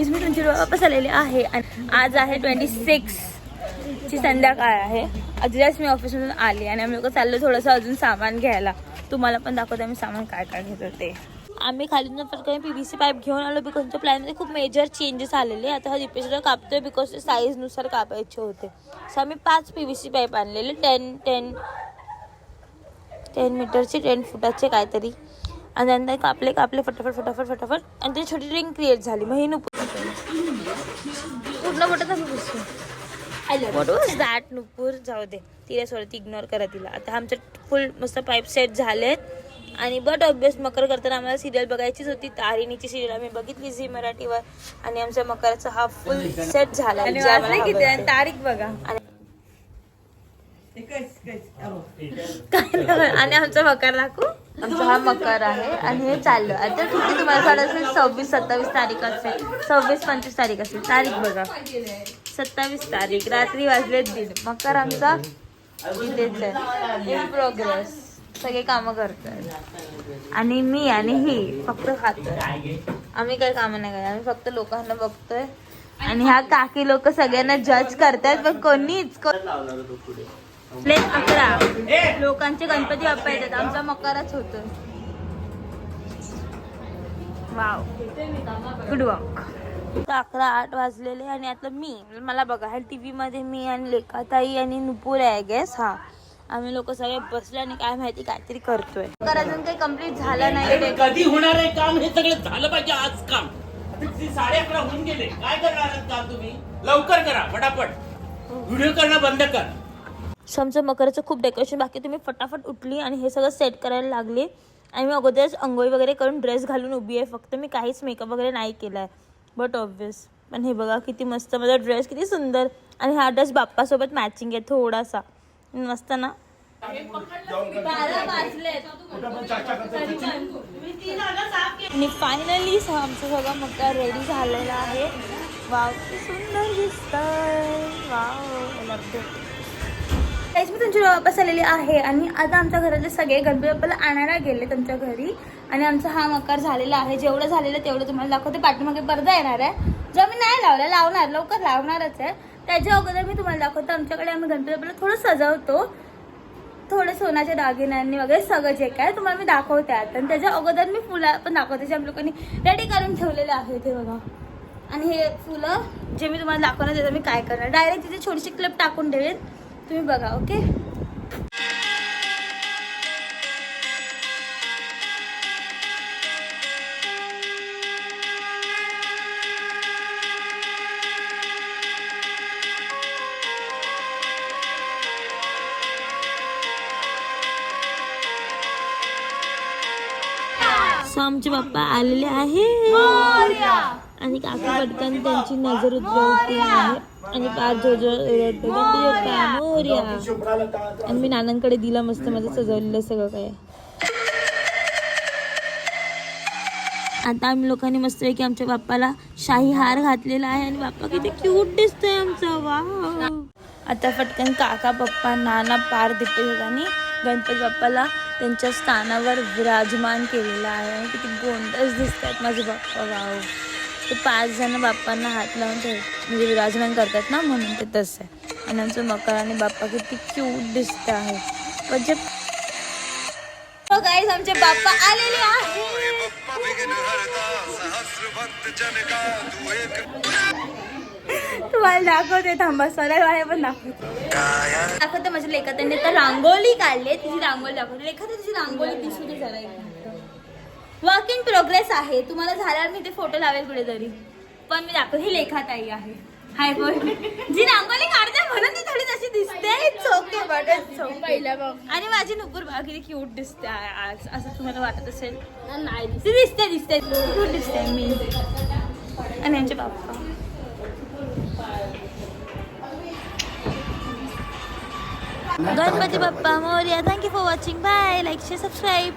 मी तुमची वापस आलेली आहे आणि आज आहे 26 ची संध्याकाळ आहे. आजच मी ऑफिसमधून आली आणि आम्ही लोक चाललो थोडंसं अजून सामान घ्यायला. तुम्हाला पण दाखवते आम्ही सामान काय काय घेतो ते. आम्ही खाली पटकन PVC पाईप घेऊन आलो बिकॉज तुमच्या प्लॅनमध्ये खूप मेजर चेंजेस आलेले. आता हा दीपेशला कापतोय बिकॉज ते साईजनुसार कापायचे होते. सो आम्ही 5 PVC पाईप आणलेले 10 मीटरचे 10 फुटाचे काहीतरी. आणि नंतर कापले फटाफट आणि ते छोटी रिंग क्रिएट झाली. मग ही नुपूर पूर्ण मोठं व्हॉट वॉज दॅट नुपूर जाऊ दे तिला सोडत इग्नोर करा तिला. आता आमचे फुल मस्त पाईप सेट झालेत. आणि बट ऑब्वियस मकर करताना आम्हाला सिरियल बघायचीच होती. तारिणीची सिरियल आम्ही बघितली झी मराठीवर आणि आमच्या मकराचा हा फुल सेट झाला. तारीख बघा आणि आमचा मकर दाखवू. आमचा हा मकर आहे आणि हे चाललं. आता किती तुम्हाला वाटत असेल 26-27 तारीख असेल 26-25 तारीख असेल. तारीख बघा 27 तारीख रात्री वाजले 1:30. मकर आमचा इथेच आहे इन प्रोग्रेस. सगळे कामं करतोय आणि मी आणि ही फक्त खातोय. आम्ही काही कामं नाही करत. आम्ही फक्त लोकांना बघतोय आणि ह्या काकी लोक सगळ्यांना जज करतायत पण कोणीच 11 लोकांचे गणपती बाप्पा येतात. आमचा मकरच होतोय. Wow good work. 11-8 वाजलेले आणि आता मला बघा ह्या TV मध्ये मी आणि लेखाताई आणि नुपूर आहे गेस. हा आम्ही लोक सगळे बसले आणि काय माहिती काहीतरी करतोय. तर अजून काही कम्प्लीट झालं नाही. कधी होणार आहे काम हे सगळं झालं पाहिजे. आज काम 11:30 होऊन गेले. काय करणार काम तुम्ही? लवकर करा फटाफट. व्हिडिओ करणं बंद कर. आमचं मकरचं खूप डेकोरेशन बाकी. तुम्ही फटाफट उठली आणि हे सगळं सेट करायला लागली. आणि मी अगोदरच अंघोळी वगैरे करून ड्रेस घालून उभी आहे. फक्त मी काहीच मेकअप वगैरे नाही केला आहे. बट ऑब्वियस पण हे बघा किती मस्त माझा ड्रेस किती सुंदर. आणि हा ड्रेस बाप्पासोबत मॅचिंग आहे थोडासा मस्त ना. 12 वाजले आणि फायनली आमचं सगळं मकर रेडी झालेलं आहे. वाव किती सुंदर दिसतंय. वाव मी तुमची वापस आलेली आहे आणि आता आमच्या घरातले सगळे गणपती बाप्पाला आणायला गेले तुमच्या घरी. आणि आमचा हा मकर झालेला आहे. जेवढं झालेलं तेवढं तुम्हाला दाखवते. पाठीमागे पडदा येणार आहे जो मी नाही लावणार लवकर लावणारच आहे. त्याच्या अगोदर मी तुम्हाला दाखवतो आमच्याकडे आम्ही गणपती बाप्पाला थोडं सजवतो. थोडे सोन्याच्या दागिन्यांनी वगैरे सगळं जे काय तुम्हाला मी दाखवते आता. आणि त्याच्या अगोदर मी फुलं पण दाखवते जे आम्ही लोकांनी रेडी करून ठेवलेले आहे ते बघा. आणि हे फुलं जे मी तुम्हाला दाखवणार त्याचं मी काय करणार डायरेक्ट तिथे छोटीशी क्लिप टाकून ठेवेन. तुम्ही बघा ओके. आमचे बाप्पा आलेले आहे आणि काकी पटकन त्यांची नजर उतरवते आहे आणि पाच मोर्या. आणि मी नानांकडे दिला मस्त माझं सजवलेलं सगळं काय. आता आम्ही लोकांनी मस्त आहे की आमच्या बाप्पाला शाही हार घातलेला आहे आणि बाप्पा किती क्यूट दिसतोय आमचा. वाव. आता पटकन काका पप्पा नाना पार दिपेश आणि गणपती बाप्पाला त्यांच्या स्थानावर विराजमान केलेलं आहे. आणि किती गोंडस दिसत आहेत माझे बाप्पा. वाव. ते 5 जण बाप्पांना हात लावून म्हणजे विराजमान करतात ना म्हणून ते तसं आहे. आणि आमचं मकर आणि बाप्पा किती क्यूट दिसत आहे म्हणजे. गाईज आमचे बाप्पा आलेले आहेत. तुम्हाला दाखवते थांबा सरळ आहे पण दाखवते माझ्या लेखा त्यांनी तर रांगोळी काढली. तिची रांगोळी दाखवते. लेखा तिची रांगोळी दिसू दे जरा. वर्क इन प्रोग्रेस आहे. तुम्हाला झाल्यावर मी ते फोटो लावेल कुठेतरी पण मी दाखवते. ही लेखात आई आहे हाय बोल जी रांगोळी काढते म्हणून ती थोडी तशी दिसते. आणि माझी नुपूर बघा किती क्यूट दिसते आज असं तुम्हाला वाटत असेल. नाही दिसते क्यूट दिसते मी आणि यांचे बाप्पा. गणपती बाप्पा मोरया. Thank you for watching. Bye. Like share subscribe.